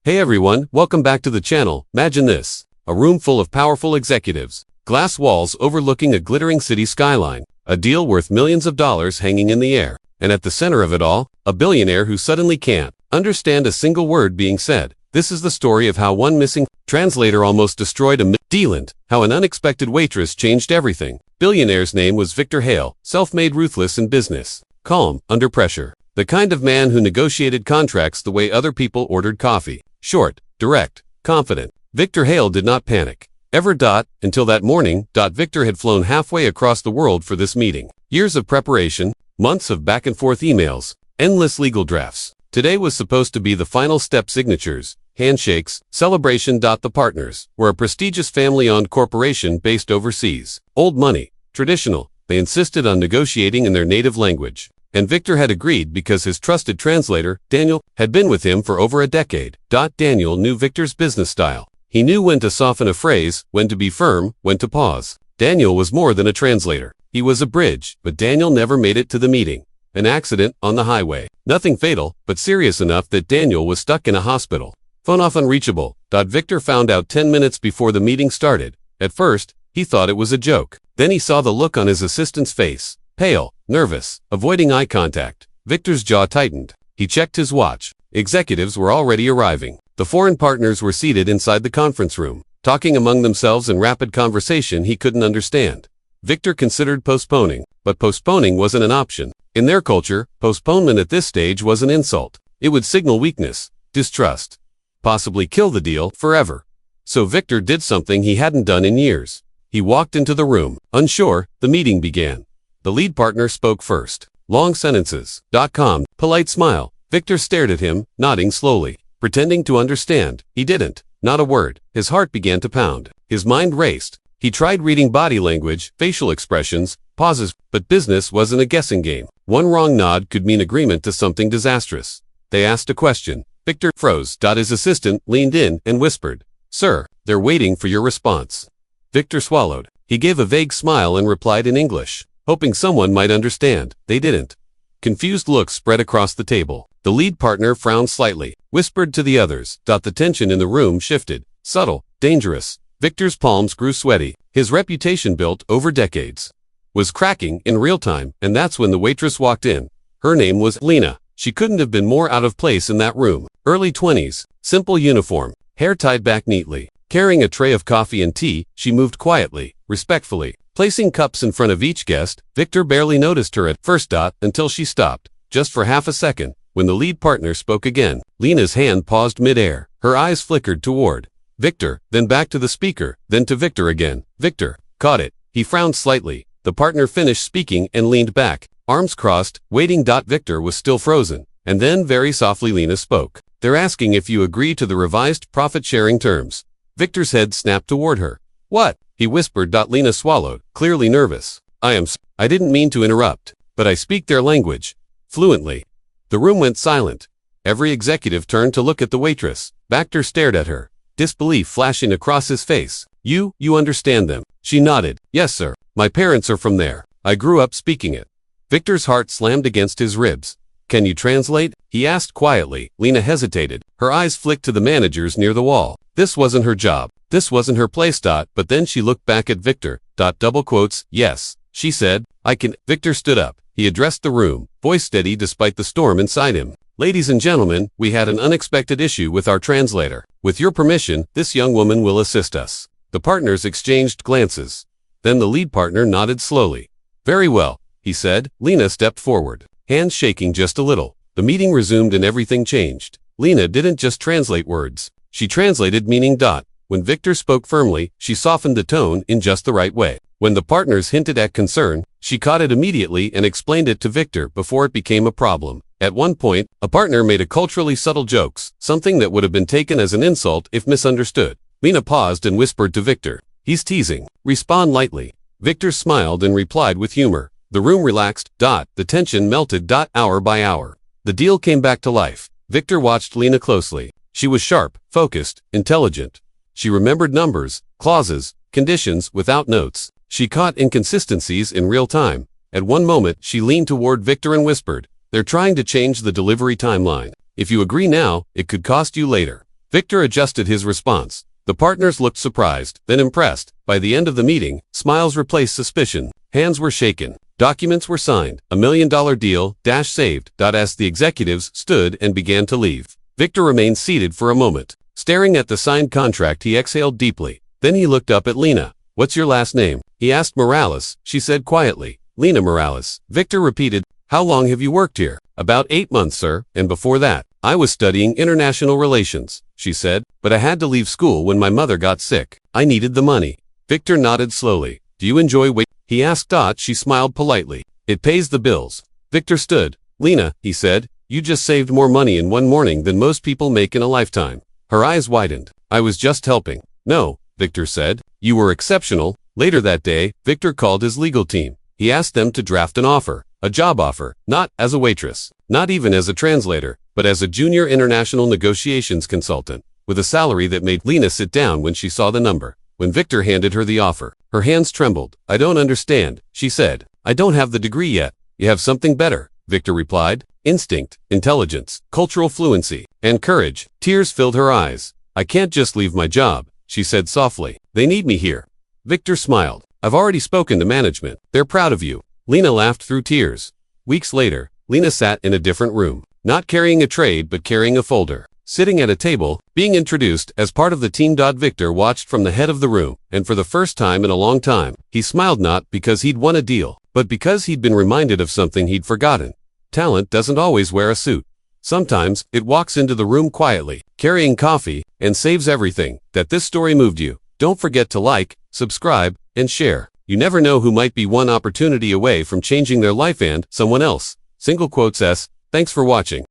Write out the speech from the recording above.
Hey everyone, welcome back to the channel. Imagine this. A room full of powerful executives. Glass walls overlooking a glittering city skyline. A deal worth millions of dollars hanging in the air. And at the center of it all, a billionaire who suddenly can't understand a single word being said. This is the story of how one missing translator almost destroyed a deal, how an unexpected waitress changed everything. Billionaire's name was Victor Hale, self-made, ruthless in business. Calm, under pressure. The kind of man who negotiated contracts the way other people ordered coffee. Short, direct, confident. Victor Hale did not panic. Ever. Until that morning. Victor had flown halfway across the world for this meeting. Years of preparation, months of back-and-forth emails, endless legal drafts. Today was supposed to be the final step: signatures, handshakes, celebration. The partners were a prestigious family-owned corporation based overseas. Old money, traditional. They insisted on negotiating in their native language. And Victor had agreed because his trusted translator, Daniel, had been with him for over a decade. Daniel knew Victor's business style. He knew when to soften a phrase, when to be firm, when to pause. Daniel was more than a translator. He was a bridge, but Daniel never made it to the meeting. An accident on the highway. Nothing fatal, but serious enough that Daniel was stuck in a hospital. Phone off, unreachable. Victor found out 10 minutes before the meeting started. At first, he thought it was a joke. Then he saw the look on his assistant's face. Pale, nervous, avoiding eye contact. Victor's jaw tightened. He checked his watch. Executives were already arriving. The foreign partners were seated inside the conference room, talking among themselves in rapid conversation he couldn't understand. Victor considered postponing, but postponing wasn't an option. In their culture, postponement at this stage was an insult. It would signal weakness, distrust, possibly kill the deal forever. So Victor did something he hadn't done in years. He walked into the room. Unsure, the meeting began. The lead partner spoke first. Long sentences. Calm, polite smile. Victor stared at him, nodding slowly, pretending to understand. He didn't. Not a word. His heart began to pound. His mind raced. He tried reading body language, facial expressions, pauses, but business wasn't a guessing game. One wrong nod could mean agreement to something disastrous. They asked a question. Victor froze. His assistant leaned in and whispered, "Sir, they're waiting for your response." Victor swallowed. He gave a vague smile and replied in English, hoping someone might understand. They didn't. Confused looks spread across the table. The lead partner frowned slightly, whispered to the others. The tension in the room shifted. Subtle, dangerous. Victor's palms grew sweaty. His reputation, built over decades, was cracking in real time, and that's when the waitress walked in. Her name was Lena. She couldn't have been more out of place in that room. Early 20s, simple uniform, hair tied back neatly. Carrying a tray of coffee and tea, she moved quietly, respectfully, placing cups in front of each guest. Victor barely noticed her at first. Until she stopped, just for half a second, when the lead partner spoke again. Lena's hand paused mid-air. Her eyes flickered toward Victor, then back to the speaker, then to Victor again. Victor caught it. He frowned slightly. The partner finished speaking and leaned back, arms crossed, waiting. Victor was still frozen. And then very softly Lena spoke. "They're asking if you agree to the revised profit-sharing terms." Victor's head snapped toward her. "What?" he whispered. Lena swallowed, clearly nervous. I didn't mean to interrupt, but I speak their language fluently." The room went silent. Every executive turned to look at the waitress. Victor stared at her, disbelief flashing across his face. You understand them?" She nodded. "Yes, sir. My parents are from there. I grew up speaking it." Victor's heart slammed against his ribs. "Can you translate?" he asked quietly. Lena hesitated. Her eyes flicked to the managers near the wall. This wasn't her job. This wasn't her place. But then she looked back at Victor. Double quotes. "Yes," she said. "I can." Victor stood up. He addressed the room, voice steady despite the storm inside him. "Ladies and gentlemen, we had an unexpected issue with our translator. With your permission, this young woman will assist us." The partners exchanged glances. Then the lead partner nodded slowly. "Very well," he said. Lena stepped forward, hands shaking just a little. The meeting resumed and everything changed. Lena didn't just translate words. She translated meaning. When Victor spoke firmly, she softened the tone in just the right way. When the partners hinted at concern, she caught it immediately and explained it to Victor before it became a problem. At one point, a partner made a culturally subtle joke, something that would have been taken as an insult if misunderstood. Lena paused and whispered to Victor, "He's teasing. Respond lightly." Victor smiled and replied with humor. The room relaxed. The tension melted. Hour by hour, the deal came back to life. Victor watched Lena closely. She was sharp, focused, intelligent. She remembered numbers, clauses, conditions without notes. She caught inconsistencies in real time. At one moment, she leaned toward Victor and whispered, "They're trying to change the delivery timeline. If you agree now, it could cost you later." Victor adjusted his response. The partners looked surprised, then impressed. By the end of the meeting, smiles replaced suspicion. Hands were shaken. Documents were signed. $1 million deal, saved. As the executives stood and began to leave, Victor remained seated for a moment. Staring at the signed contract, he exhaled deeply. Then he looked up at Lena. "What's your last name?" he asked. "Morales," she said quietly. "Lena Morales." Victor repeated. "How long have you worked here?" "About 8 months, sir, and before that, I was studying international relations," she said, "but I had to leave school when my mother got sick. I needed the money." Victor nodded slowly. "Do you enjoy waiting?" he asked. She smiled politely. "It pays the bills." Victor stood. "Lena," he said, "you just saved more money in one morning than most people make in a lifetime." Her eyes widened. "I was just helping." "No," Victor said. "You were exceptional." Later that day, Victor called his legal team. He asked them to draft an offer, a job offer, not as a waitress, not even as a translator, but as a junior international negotiations consultant, with a salary that made Lena sit down when she saw the number. When Victor handed her the offer, her hands trembled. "I don't understand," she said. "I don't have the degree yet." "You have something better," Victor replied. "Instinct, intelligence, cultural fluency, and courage." Tears filled her eyes. "I can't just leave my job," she said softly. "They need me here." Victor smiled. "I've already spoken to management. They're proud of you." Lena laughed through tears. Weeks later, Lena sat in a different room, not carrying a tray but carrying a folder. Sitting at a table, being introduced as part of the team. Victor watched from the head of the room, and for the first time in a long time, he smiled not because he'd won a deal, but because he'd been reminded of something he'd forgotten. Talent doesn't always wear a suit. Sometimes, it walks into the room quietly, carrying coffee, and saves everything. That this story moved you. Don't forget to like, subscribe, and share. You never know who might be one opportunity away from changing their life and someone else. Single quotes S. Thanks for watching.